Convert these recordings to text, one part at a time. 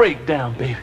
breakdown, baby.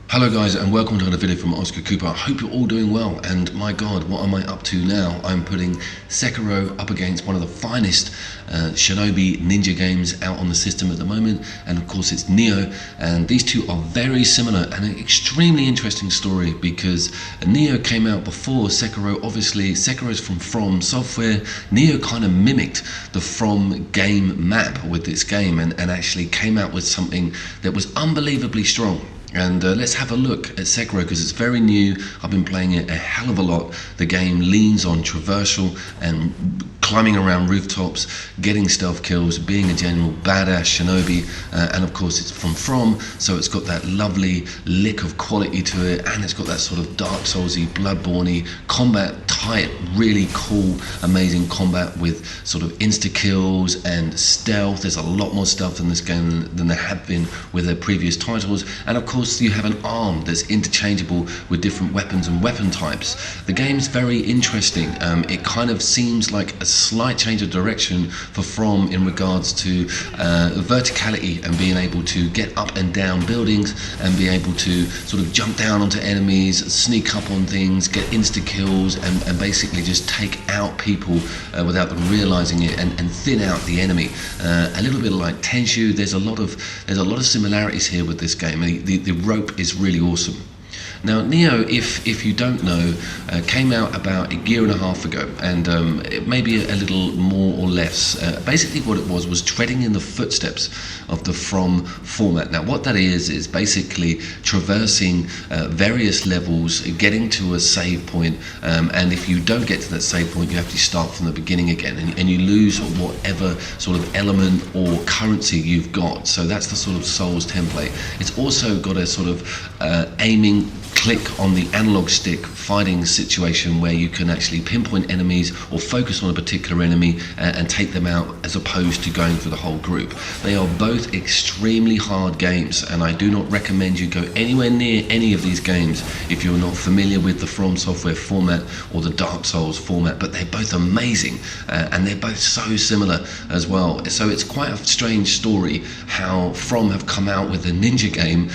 Hello guys, and welcome to another video from Oscar Cooper. I hope you're all doing well, and my god, what am I up to now? I'm putting Sekiro up against one of the finest Shinobi ninja games out on the system at the moment, and of course it's Nioh, and these two are very similar and an extremely interesting story because Nioh came out before Sekiro. Obviously Sekiro is from Software. Nioh kind of mimicked the From game map with this game and actually came out with something that was unbelievably strong. And let's have a look at Sekiro because it's very new. I've been playing it a hell of a lot. The game leans on traversal and climbing around rooftops, getting stealth kills, being a general badass shinobi, and of course it's from, so it's got that lovely lick of quality to it, and it's got that sort of Dark Soulsy, Bloodborne-y combat, tight, really cool, amazing combat with sort of insta kills and stealth. There's a lot more stealth in this game than there have been with their previous titles, and of course you have an arm that's interchangeable with different weapons and weapon types. The game's very interesting. It kind of seems like a slight change of direction for From in regards to verticality and being able to get up and down buildings and be able to sort of jump down onto enemies, sneak up on things, get insta kills, and basically just take out people without them realizing it, and thin out the enemy. A little bit like Tenshu. There's a lot of similarities here with this game. The rope is really awesome. Now Nioh, if you don't know, came out about a year and a half ago, and it may be a little more or less. Basically what it was treading in the footsteps of the From format. Now what that is basically traversing various levels, getting to a save point, and if you don't get to that save point you have to start from the beginning again, and you lose whatever sort of element or currency you've got. So that's the sort of Souls template. It's also got a sort of aiming click on the analog stick fighting situation where you can actually pinpoint enemies or focus on a particular enemy and take them out, as opposed to going for the whole group. They are both extremely hard games, and I do not recommend you go anywhere near any of these games if you're not familiar with the From Software format or the Dark Souls format, but they're both amazing, and they're both so similar as well. So it's quite a strange story how From have come out with a ninja game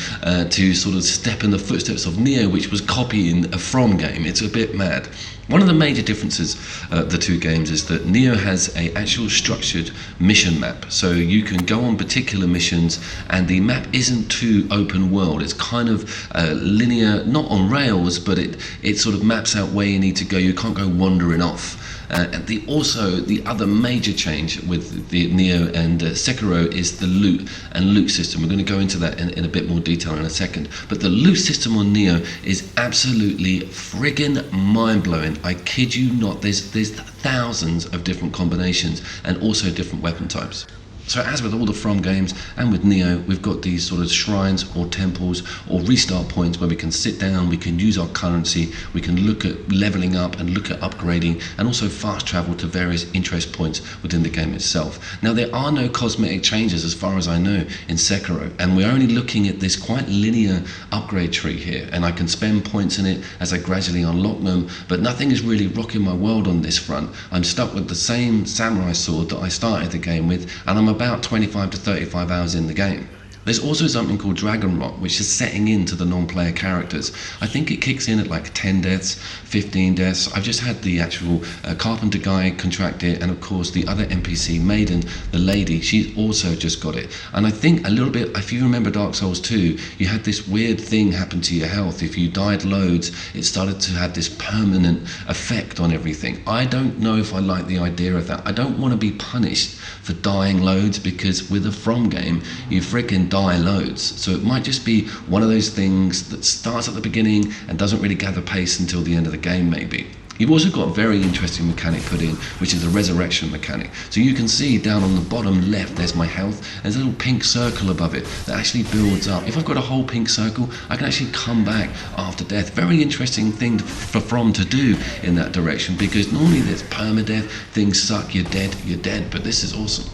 to sort of step in the footsteps of Nioh, which was copying a From game. It's a bit mad. One of the major differences the two games is that Nioh has a actual structured mission map, so you can go on particular missions and the map isn't too open world. It's kind of linear, not on rails, but it sort of maps out where you need to go. You can't go wandering off. And the other major change with the Nioh and Sekiro is the loot system. We're going to go into that in a bit more detail in a second. But the loot system on Nioh is absolutely friggin' mind-blowing. I kid you not. There's thousands of different combinations and also different weapon types. So as with all the From games and with Nioh, we've got these sort of shrines or temples or restart points where we can sit down, we can use our currency, we can look at leveling up and look at upgrading, and also fast travel to various interest points within the game itself. Now there are no cosmetic changes as far as I know in Sekiro, and we're only looking at this quite linear upgrade tree here, and I can spend points in it as I gradually unlock them, but nothing is really rocking my world on this front. I'm stuck with the same samurai sword that I started the game with, and I'm about 25 to 35 hours in the game. There's also something called Dragon Rot, which is setting into the non-player characters. I think it kicks in at like 10 deaths, 15 deaths. I've just had the actual carpenter guy contract it, and of course the other NPC, Maiden, the lady, she's also just got it. And I think a little bit, if you remember Dark Souls 2, you had this weird thing happen to your health. If you died loads, it started to have this permanent effect on everything. I don't know if I like the idea of that. I don't want to be punished for dying loads, because with a From game, you freaking die loads. So it might just be one of those things that starts at the beginning and doesn't really gather pace until the end of the game maybe. You've also got a very interesting mechanic put in, which is the resurrection mechanic. So you can see down on the bottom left, there's my health. There's a little pink circle above it that actually builds up. If I've got a whole pink circle, I can actually come back after death. Very interesting thing for From to do in that direction, because normally there's permadeath, things suck, you're dead, but this is awesome.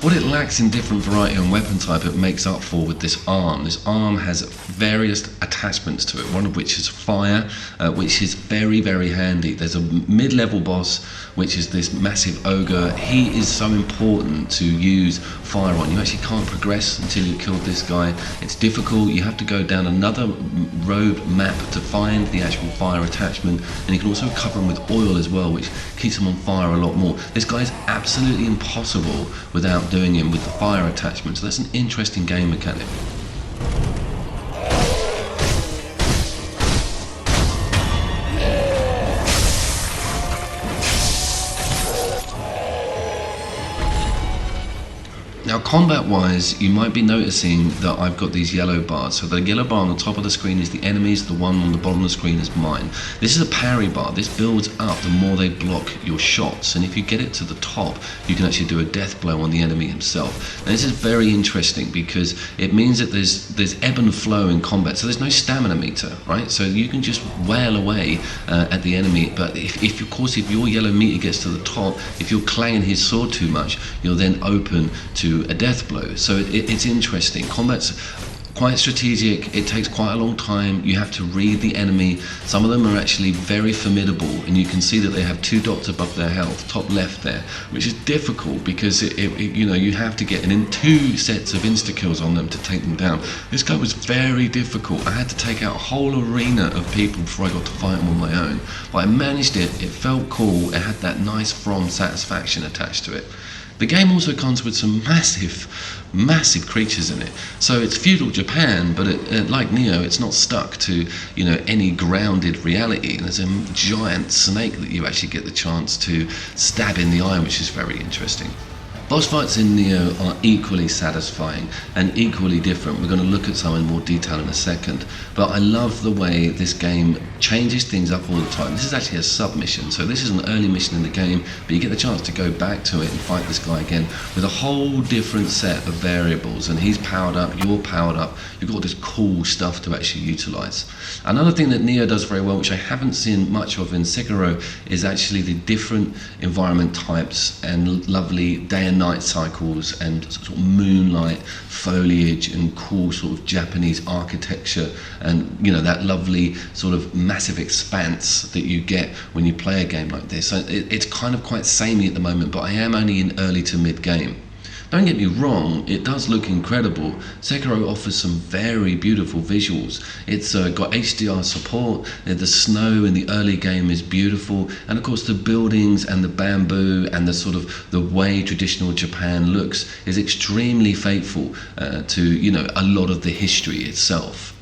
What it lacks in different variety and weapon type, it makes up for with this arm. This arm has various attachments to it, one of which is fire, which is very, very handy. There's a mid-level boss, which is this massive ogre. He is so important to use fire on. You actually can't progress until you kill this guy. It's difficult. You have to go down another road map to find the actual fire attachment, and you can also cover him with oil as well, which keeps him on fire a lot more. This guy is absolutely impossible without doing him with the fire attachment, so that's an interesting game mechanic. Now combat-wise, you might be noticing that I've got these yellow bars. So the yellow bar on the top of the screen is the enemies, the one on the bottom of the screen is mine. This is a parry bar. This builds up the more they block your shots, and if you get it to the top, you can actually do a death blow on the enemy himself. Now this is very interesting because it means that there's ebb and flow in combat, so there's no stamina meter, right? So you can just wail away at the enemy, but if of course if your yellow meter gets to the top, if you're clanging his sword too much, you're then open to a death blow. So it's interesting. Combat's quite strategic. It takes quite a long time. You have to read the enemy. Some of them are actually very formidable, and you can see that they have 2 dots above their health, top left there, which is difficult because you know, you have to get in 2 sets of insta kills on them to take them down. This guy was very difficult. I had to take out a whole arena of people before I got to fight him on my own, but I managed it. It felt cool. It had that nice From satisfaction attached to it. The game also comes with some massive creatures in it. So it's feudal Japan, but like Nioh, it's not stuck to, you know, any grounded reality. There's a giant snake that you actually get the chance to stab in the eye, which is very interesting. Boss fights in Nioh are equally satisfying and equally different. We're going to look at some in more detail in a second, but I love the way this game changes things up all the time. This is actually a sub-mission, so this is an early mission in the game, but you get the chance to go back to it and fight this guy again with a whole different set of variables, and he's powered up, you're powered up, you've got this cool stuff to actually utilize. Another thing that Nioh does very well, which I haven't seen much of in Sekiro, is actually the different environment types and lovely day and night cycles and sort of moonlight foliage and cool sort of Japanese architecture, and you know, that lovely sort of massive expanse that you get when you play a game like this. So it's kind of quite samey at the moment, but I am only in early to mid game. Don't get me wrong, it does look incredible. Sekiro offers some very beautiful visuals. It's got HDR support, the snow in the early game is beautiful, and of course the buildings and the bamboo and the sort of the way traditional Japan looks is extremely faithful to, you know, a lot of the history itself.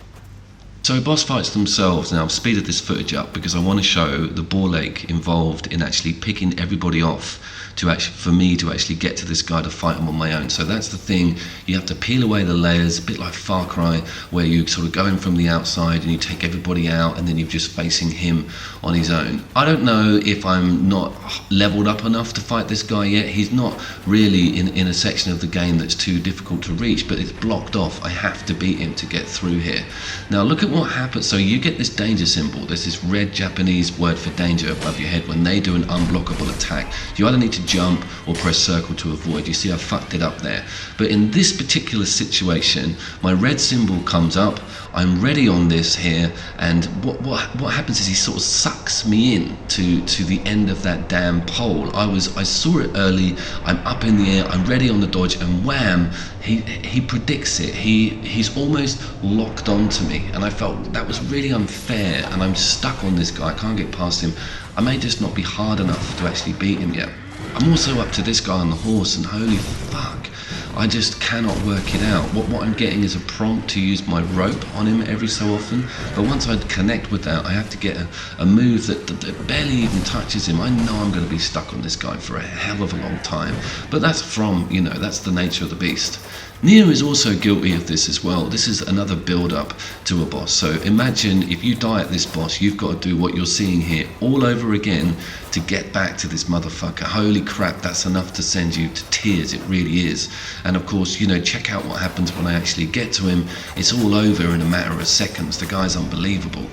So boss fights themselves, now I've speeded this footage up because I want to show the ball ache involved in actually picking everybody off to actually, for me to actually get to this guy to fight him on my own. So that's the thing, you have to peel away the layers, a bit like Far Cry, where you sort of go in from the outside and you take everybody out and then you're just facing him on his own. I don't know if I'm not leveled up enough to fight this guy yet. He's not really in a section of the game that's too difficult to reach, but it's blocked off. I have to beat him to get through here. Now look at what happens. So you get this danger symbol. There's this red Japanese word for danger above your head when they do an unblockable attack. You either need to jump or press circle to avoid. You see I fucked it up there. But in this particular situation, my red symbol comes up, I'm ready on this here, and what happens is he sort of sucks me in to the end of that damn pole. I saw it early, I'm up in the air, I'm ready on the dodge, and wham, he predicts it. He's almost locked onto me, and I felt that was really unfair, and I'm stuck on this guy. I can't get past him. I may just not be hard enough to actually beat him yet. I'm also up to this guy on the horse, and holy fuck, I just cannot work it out. What I'm getting is a prompt to use my rope on him every so often, but once I connect with that, I have to get a move that barely even touches him. I know I'm going to be stuck on this guy for a hell of a long time, but that's that's the nature of the beast. Nioh is also guilty of this as well. This is another build-up to a boss. So imagine if you die at this boss, you've got to do what you're seeing here all over again to get back to this motherfucker. Holy crap, that's enough to send you to tears. It really is. And of course, check out what happens when I actually get to him. It's all over in a matter of seconds. The guy's unbelievable.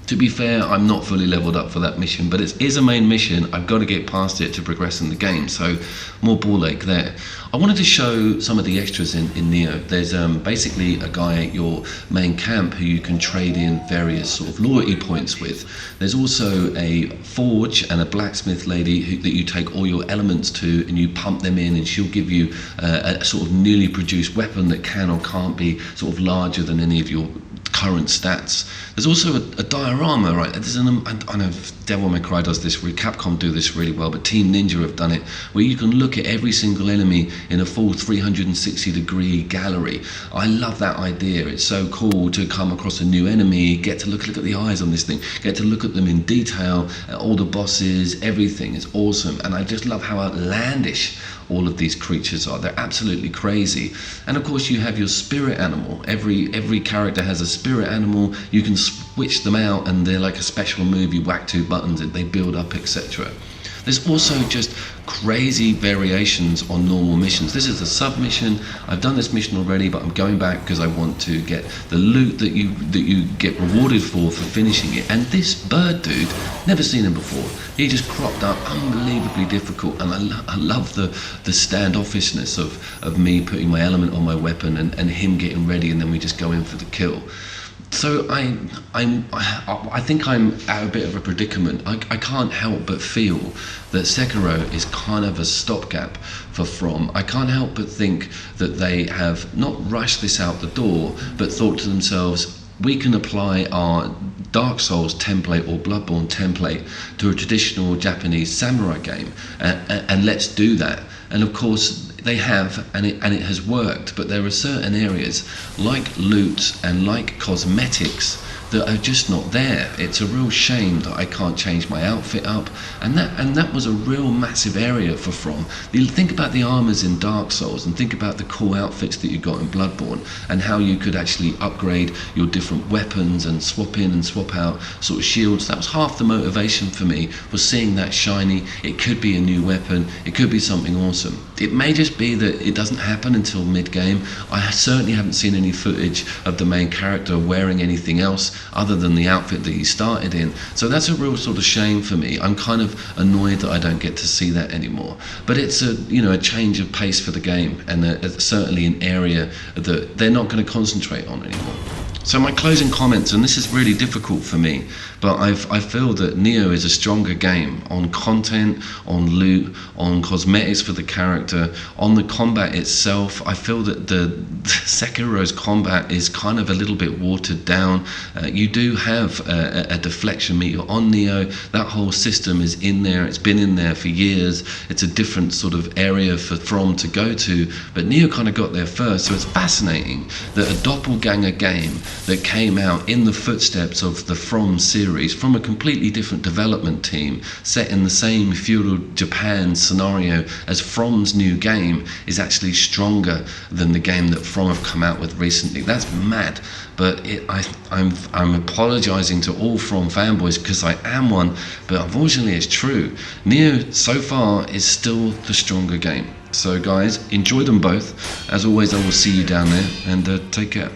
To be fair, I'm not fully leveled up for that mission, but it is a main mission. I've got to get past it to progress in the game, so more ball ache there. I wanted to show some of the extras in Nioh. There's basically a guy at your main camp who you can trade in various sort of loyalty points with. There's also a forge and a blacksmith lady that you take all your elements to, and you pump them in, and she'll give you a sort of newly produced weapon that can or can't be sort of larger than any of your current stats. There's also a diorama, right? I know Devil May Cry does this, Capcom do this really well, but Team Ninja have done it, where you can look at every single enemy in a full 360-degree gallery. I love that idea. It's so cool to come across a new enemy, get to look at the eyes on this thing, get to look at them in detail, all the bosses, everything is awesome. And I just love how outlandish all of these creatures are. They're absolutely crazy. And of course you have your spirit animal. Every character has a spirit animal. You can switch them out, and they're like a special move. You whack two buttons and they build up, etc. There's also just crazy variations on normal missions. This is a sub-mission. I've done this mission already, but I'm going back because I want to get the loot that you get rewarded for finishing it. And this bird dude, never seen him before. He just cropped up, unbelievably difficult, and I love the standoffishness of me putting my element on my weapon and him getting ready, and then we just go in for the kill. So I think I'm at a bit of a predicament. I can't help but feel that Sekiro is kind of a stopgap for From. I can't help but think that they have not rushed this out the door, but thought to themselves, we can apply our Dark Souls template or Bloodborne template to a traditional Japanese samurai game, and let's do that. And of course they have, and it has worked, but there are certain areas like loot and like cosmetics that are just not there. It's a real shame that I can't change my outfit up, and that was a real massive area for From. You think about the armors in Dark Souls, and think about the cool outfits that you got in Bloodborne, and how you could actually upgrade your different weapons and swap in and swap out sort of shields. That was half the motivation for me, was seeing that shiny. It could be a new weapon, it could be something awesome. It may just be that it doesn't happen until mid-game. I certainly haven't seen any footage of the main character wearing anything else other than the outfit that he started in. So that's a real sort of shame for me. I'm kind of annoyed that I don't get to see that anymore. But it's a change of pace for the game, and certainly an area that they're not going to concentrate on anymore. So my closing comments, and this is really difficult for me, but I feel that Nioh is a stronger game on content, on loot, on cosmetics for the character, on the combat itself. I feel that the Sekiro's combat is kind of a little bit watered down. You do have a deflection meter on Nioh. That whole system is in there. It's been in there for years. It's a different sort of area for From to go to, but Nioh kind of got there first. So it's fascinating that a doppelganger game that came out in the footsteps of the From series, from a completely different development team, set in the same feudal Japan scenario as From's new game, is actually stronger than the game that From have come out with recently. That's mad. But I'm apologising to all From fanboys, because I am one, but unfortunately it's true. Nioh so far is still the stronger game. So guys, enjoy them both. As always, I will see you down there, and take care.